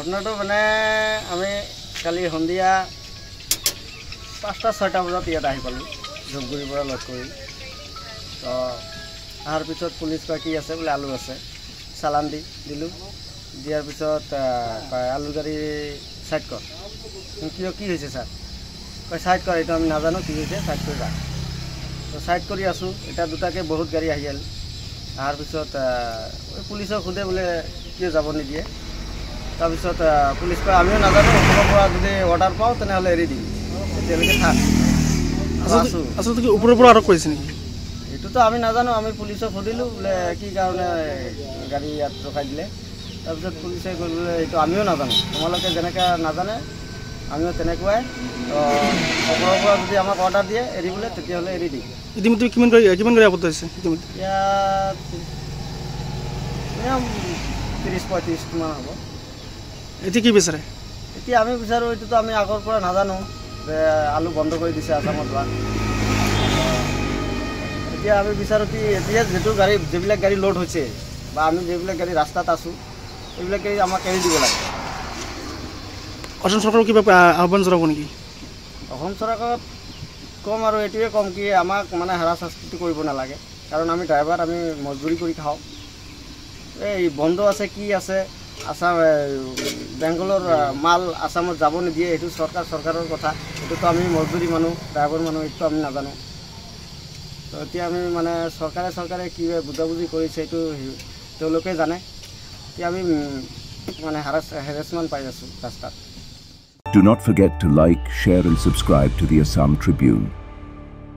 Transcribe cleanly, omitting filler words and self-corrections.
ঘটনাটো মানে আমি কালি সন্ধিয়া 5টা 6টা বজাত ইয়াত আহি পালোঁ ধূপগুৰিৰ পৰা লগ কৰি তো অহাৰ পিছত পুলিচ কয় কি আছে বোলে আলু আছে চালান দিলোঁ দিয়াৰ পিছত আলু গাড়ী সাইড কৰ কিয় কি হৈছে ছাৰ কয় সাইড কৰ এইটো আমি নাজানো কি হৈছে সাইড কৰি যা তো সাইড কৰি আছোঁ এটা দুটাকৈ বহুত গাড়ী আহি আহিল অহাৰ পিছত পুলিচক সোধে বোলে কিয় যাব নিদিয়ে তাৰপিছত পুলিচ কয় আমিও নাজানো ওপৰৰ পৰা যদি অৰ্ডাৰ পাওঁ তেনেহ'লে এৰি দিম তেতিয়ালৈকে থাক আচলতে কি ওপৰৰ পৰা আটক কৰিছে নেকি এইটোতো আমি নাজানো আমি পুলিচক সুধিলোঁ বোলে কি কাৰণে গাড়ী ইয়াত ৰখাই দিলে তাৰপিছত পুলিচে গ'ল বোলে এইটো আমিও নাজানো তোমালোকে যেনেকৈ নাজানে আমিও তেনেকুৱাই ওপৰৰ পৰা যদি আমাক অৰ্ডাৰ দিয়ে এৰিবলৈ তেতিয়াহ'লে এৰি দিম ইতিমধ্যে কিমান গাড়ী আপত্তি হৈছে ইতিমধ্যে ইয়াত 30-35 মান হ'ব এতিয়া কি বিচাৰে এতিয়া আমি বিচাৰোঁ এইটোতো আমি আগৰ পৰা নাজানো যে আলু বন্ধ কৰি দিছে আসামত বা এতিয়া আমি বিচাৰোঁ কি এতিয়া যিবিলাক গাড়ী লোড হৈছে বা আমি যিবিলাক গাড়ী ৰাস্তাত আছোঁ এইবিলাক গাড়ী আমাক এৰি দিব লাগে অসম চৰকাৰক কিবা আহ্বান জনাব নেকি অসম চৰকাৰক কম আৰু এইটোৱে কম কি আমাক মানে হাৰাশাস্তি কৰিব নালাগে কাৰণ আমি ড্ৰাইভাৰ আমি মজদুৰি কৰি খাওঁ এই বন্ধ আছে কি আছে আসাম বেংগলৰ মাল আসামত যাব নিদিয়ে এইটো চৰকাৰৰ কথা এইটোতো আমি মজদুৰি মানুহ ড্ৰাইভাৰ মানুহ এইটো আমি নাজানো তো এতিয়া আমি মানে চৰকাৰে কি বুজাবুজি কৰিছে এইটো তেওঁলোকে জানে এতিয়া আমি মানে হেৰেছমেণ্ট পাই আছোঁ ৰাস্তাত Do not forget to like, share and subscribe to the Assam Tribune.